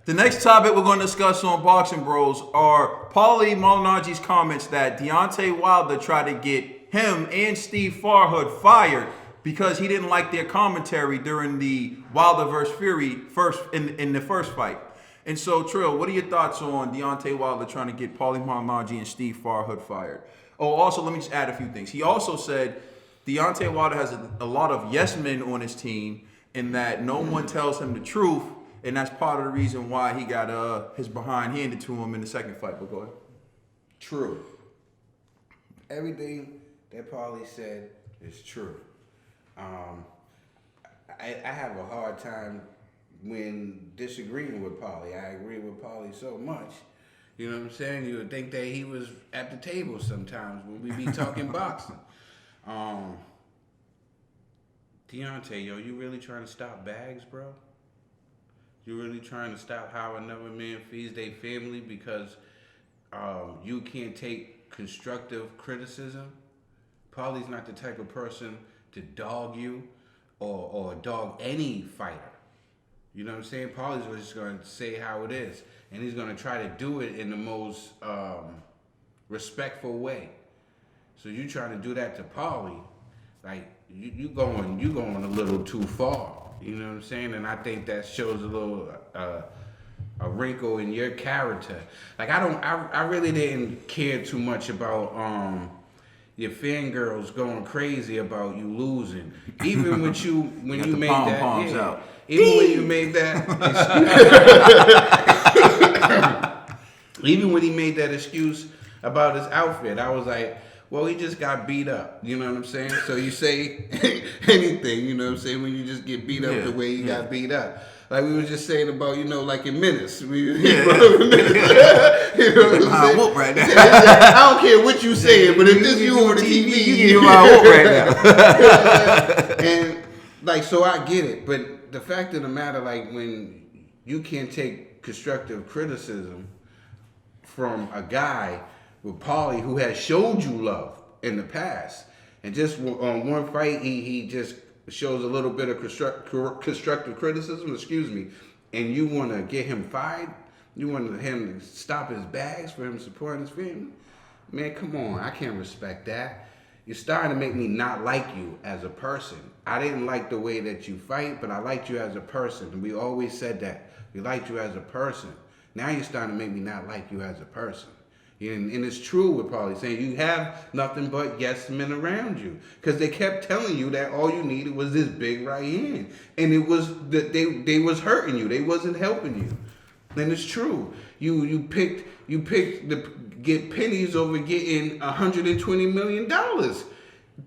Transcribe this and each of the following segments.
The next topic we're going to discuss on Boxing Bros are Paulie Malignaggi's comments that Deontay Wilder tried to get him and Steve Farhood fired because he didn't like their commentary during the Wilder versus Fury in the first fight. And so, Trill, what are your thoughts on Deontay Wilder trying to get Paulie Malignaggi and Steve Farhood fired? Oh, also, let me just add a few things. He also said Deontay Wilder has a lot of yes men on his team and that no one tells him the truth, and that's part of the reason why he got his behind handed to him in the second fight. But go ahead. True. Everything that Paulie said is true. I have a hard time when disagreeing with Paulie. I agree with Paulie so much. You know what I'm saying? You would think that he was at the table sometimes when we be talking boxing. Deontay, yo, you really trying to stop bags, bro? You really trying to stop how another man feeds their family because you can't take constructive criticism? Paulie's not the type of person to dog you or dog any fighter. You know what I'm saying? Paulie's just going to say how it is. And he's going to try to do it in the most respectful way. So you trying to do that to Paulie, like you going a little too far. You know what I'm saying? And I think that shows a little a wrinkle in your character. Like I really didn't care too much about your fangirls going crazy about you losing. Even when you made that, out. Even when you made that, even when he made that excuse about his outfit, I was like, well, he just got beat up. You know what I'm saying? So you say anything, you know what I'm saying, when you just get beat up the way you got beat up. Like we were just saying about, like in Menace. You know what I'm saying? Whoop right now. I don't care what you saying, but if this you on the TV, you whoop right now. And like, so I get it, but the fact of the matter, like when you can't take constructive criticism from a guy with Paulie who has showed you love in the past, and just on one fight he just shows a little bit of constructive criticism, and you want to get him fired, you want him to stop his bags for him supporting his family, man, come on, I can't respect that. You're starting to make me not like you as a person. I didn't like the way that you fight, but I liked you as a person. And we always said that. We liked you as a person. Now you're starting to make me not like you as a person. And it's true with Paulie saying you have nothing but yes men around you. Because they kept telling you that all you needed was this big right hand. And it was that they was hurting you. They wasn't helping you. And it's true. You picked the get pennies over getting $120 million.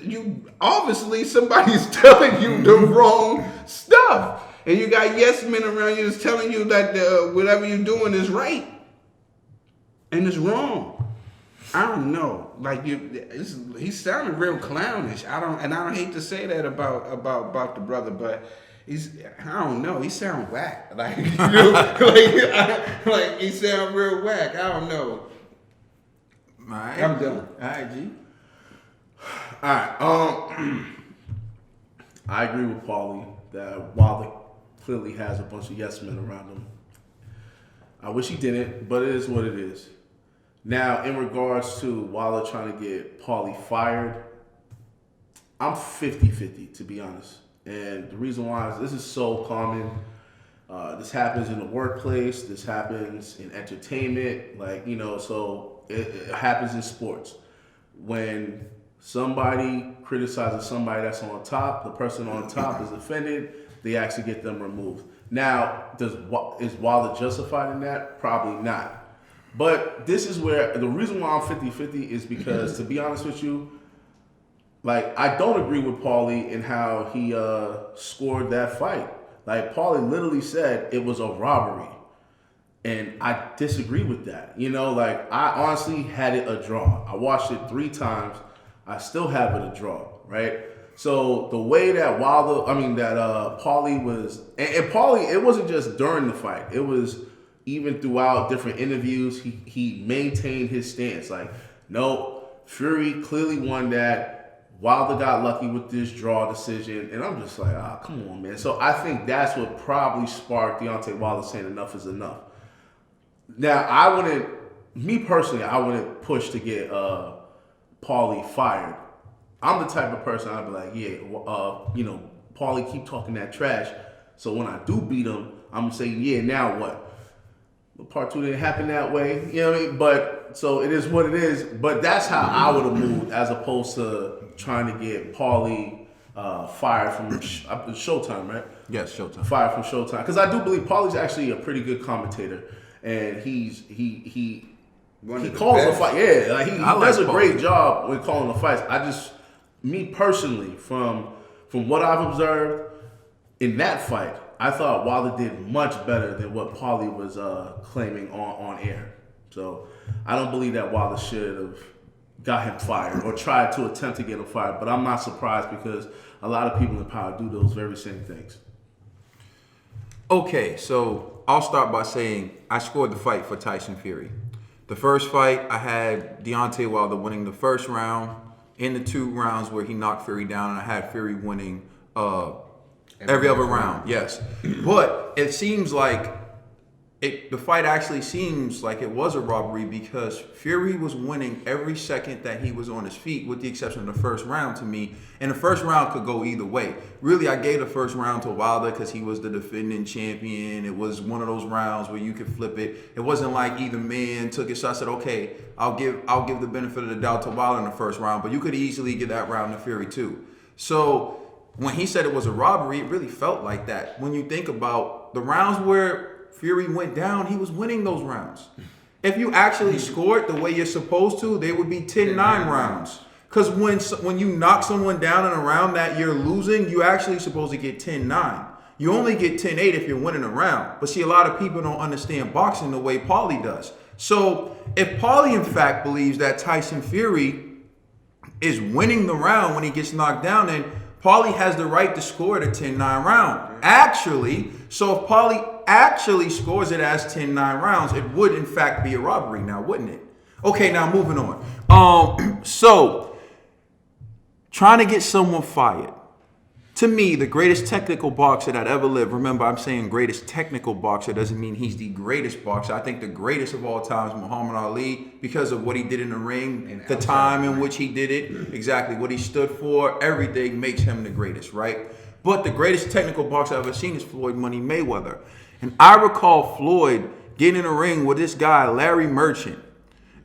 You obviously somebody's telling you the wrong stuff. And you got yes men around you that's telling you that whatever you're doing is right. And it's wrong. I don't know. Like he's sounding real clownish. I don't hate to say that about the brother, but I don't know. He sound whack. Like like he sound real whack. I don't know. All right. I'm done. All right, G. All right. I agree with Paulie that Wilder clearly has a bunch of yes men around him. I wish he didn't, but it is what it is. Now, in regards to Wilder trying to get Paulie fired, I'm 50-50, to be honest. And the reason why is this is so common. This happens in the workplace. This happens in entertainment. So it happens in sports. When somebody criticizes somebody that's on top, the person on top is offended, they actually get them removed. Now, is Wilder justified in that? Probably not. But this is where the reason why I'm 50-50 is because, to be honest with you, I don't agree with Paulie in how he scored that fight. Paulie literally said it was a robbery. And I disagree with that. I honestly had it a draw. I watched it 3 times. I still have it a draw, right? So the way that Paulie was, and Paulie, it wasn't just during the fight. It was even throughout different interviews. He maintained his stance. No, Fury clearly won that. Wilder got lucky with this draw decision, and I'm just like, come on, man. So I think that's what probably sparked Deontay Wilder saying enough is enough. Now, me personally, I wouldn't push to get Paulie fired. I'm the type of person I'd be like, Paulie keep talking that trash. So when I do beat him, I'm saying, yeah, now what? Part 2 didn't happen that way, you know what I mean? But so it is what it is. But that's how I would have moved, as opposed to trying to get Paulie fired from Showtime, right? Yes, Showtime. Fired from Showtime, because I do believe Paulie's actually a pretty good commentator, and he calls the fight. Yeah, like he does a great job with calling the fights. Me personally, from what I've observed in that fight, I thought Wilder did much better than what Paulie was claiming on air. So I don't believe that Wilder should have got him fired or tried to attempt to get him fired. But I'm not surprised, because a lot of people in power do those very same things. Okay, so I'll start by saying I scored the fight for Tyson Fury. The first fight, I had Deontay Wilder winning the first round. In the 2 rounds where he knocked Fury down, and I had Fury winning every other round. Yes. But it seems like the fight actually seems like it was a robbery, because Fury was winning every second that he was on his feet, with the exception of the first round to me. And the first round could go either way. Really, I gave the first round to Wilder because he was the defending champion. It was one of those rounds where you could flip it. It wasn't like either man took it. So I said, okay, I'll give the benefit of the doubt to Wilder in the first round, but you could easily give that round to Fury too. So when he said it was a robbery, it really felt like that. When you think about the rounds where Fury went down, he was winning those rounds. If you actually scored the way you're supposed to, they would be 10-9 rounds. Because when you knock someone down in a round that you're losing, you're actually supposed to get 10-9. You only get 10-8 if you're winning a round. But see, a lot of people don't understand boxing the way Paulie does. So if Paulie, in fact, believes that Tyson Fury is winning the round when he gets knocked down, then Paulie has the right to score it a 10-9 round. Actually, so if Paulie actually scores it as 10-9 rounds, it would, in fact, be a robbery now, wouldn't it? Okay, now moving on. So trying to get someone fired. To me, the greatest technical boxer that ever lived, remember I'm saying greatest technical boxer, doesn't mean he's the greatest boxer. I think the greatest of all time is Muhammad Ali, because of what he did in the ring, the time in which he did it, exactly what he stood for, everything makes him the greatest, right? But the greatest technical boxer I've ever seen is Floyd Money Mayweather. And I recall Floyd getting in a ring with this guy, Larry Merchant.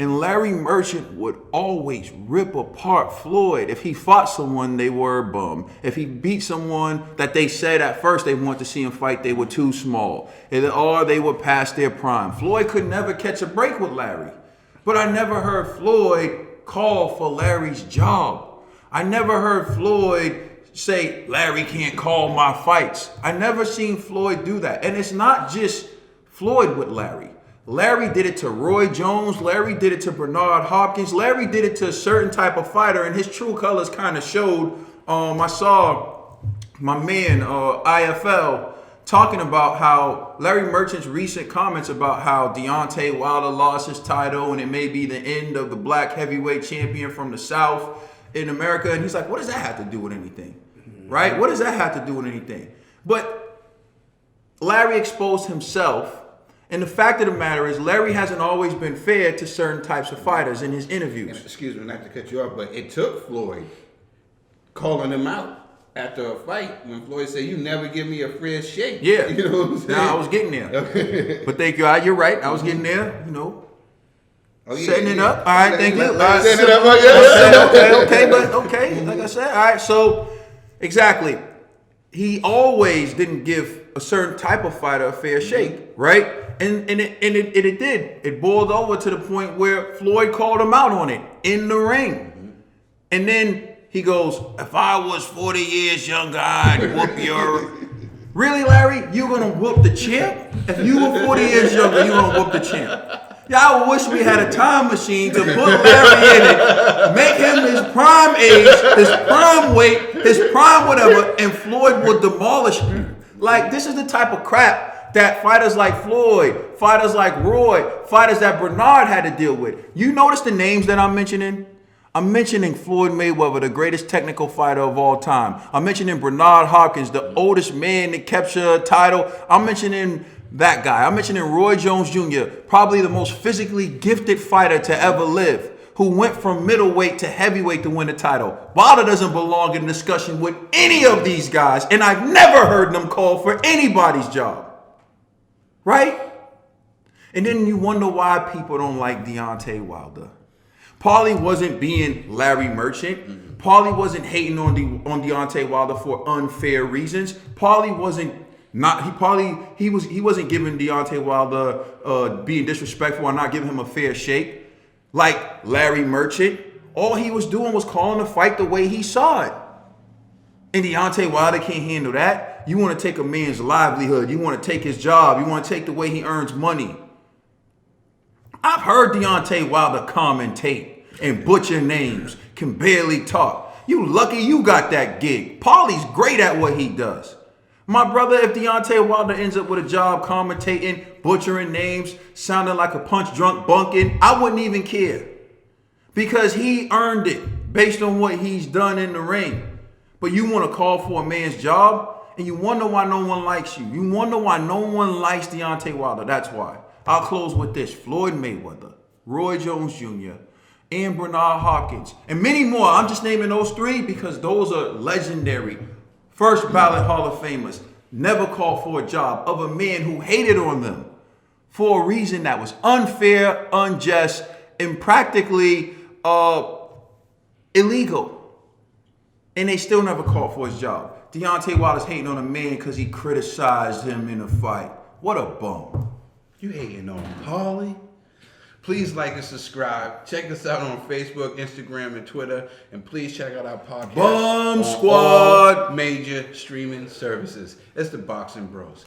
And Larry Merchant would always rip apart Floyd. If he fought someone, they were a bum. If he beat someone that they said at first they wanted to see him fight, they were too small. Or they were past their prime. Floyd could never catch a break with Larry. But I never heard Floyd call for Larry's job. I never heard Floyd say, Larry can't call my fights. I never seen Floyd do that. And it's not just Floyd with Larry. Larry did it to Roy Jones. Larry did it to Bernard Hopkins. Larry did it to a certain type of fighter, and his true colors kind of showed. I saw my man, IFL, talking about how Larry Merchant's recent comments about how Deontay Wilder lost his title and it may be the end of the black heavyweight champion from the South in America. And he's like, what does that have to do with anything? Right? What does that have to do with anything? But Larry exposed himself. And the fact of the matter is, Larry hasn't always been fair to certain types of fighters in his interviews. Excuse me, not to cut you off, but it took Floyd calling him out after a fight when Floyd said, you never give me a fair shake. Yeah. You know what I'm saying? Now, I was getting there. But thank you. You're right. I was getting there, setting it up. All right, thank you. Setting it up. Okay. Like I said, all right. So, exactly. He always didn't give a certain type of fighter a fair shake, right? And it did. It boiled over to the point where Floyd called him out on it in the ring. And then he goes, if I was 40 years younger, I'd whoop your... Really, Larry? You gonna whoop the champ? If you were 40 years younger, you gonna whoop the champ? Yeah, I wish we had a time machine to put Larry in it, make him his prime age, his prime weight, his prime whatever, and Floyd would demolish him. Like, this is the type of crap that fighters like Floyd, fighters like Roy, fighters that Bernard had to deal with. You notice the names that I'm mentioning? I'm mentioning Floyd Mayweather, the greatest technical fighter of all time. I'm mentioning Bernard Hopkins, the oldest man that captured a title. I'm mentioning that guy. I'm mentioning Roy Jones Jr., probably the most physically gifted fighter to ever live, who went from middleweight to heavyweight to win the title. Wilder doesn't belong in discussion with any of these guys, and I've never heard them call for anybody's job. Right? And then you wonder why people don't like Deontay Wilder. Paulie wasn't being Larry Merchant. Paulie wasn't hating on Deontay Wilder for unfair reasons. Paulie wasn't he wasn't giving Deontay Wilder being disrespectful or not giving him a fair shake like Larry Merchant. All he was doing was calling the fight the way he saw it. And Deontay Wilder can't handle that. You want to take a man's livelihood. You want to take his job. You want to take the way he earns money. I've heard Deontay Wilder commentate and butcher names, can barely talk. You lucky you got that gig. Paulie's great at what he does. My brother, if Deontay Wilder ends up with a job commentating, butchering names, sounding like a punch drunk bunkin', I wouldn't even care. Because he earned it based on what he's done in the ring. But you want to call for a man's job, and you wonder why no one likes you. You wonder why no one likes Deontay Wilder. That's why. I'll close with this. Floyd Mayweather, Roy Jones Jr., and Bernard Hopkins, and many more. I'm just naming those three because those are legendary. First ballot Hall of Famers. Never called for a job of a man who hated on them for a reason that was unfair, unjust, and practically illegal. And they still never called for his job. Deontay Wilder's hating on a man because he criticized him in a fight. What a bum. You hating on Paulie? Please like and subscribe. Check us out on Facebook, Instagram, and Twitter. And please check out our podcast Bum on Squad. all major streaming services. It's the Boxing Bros.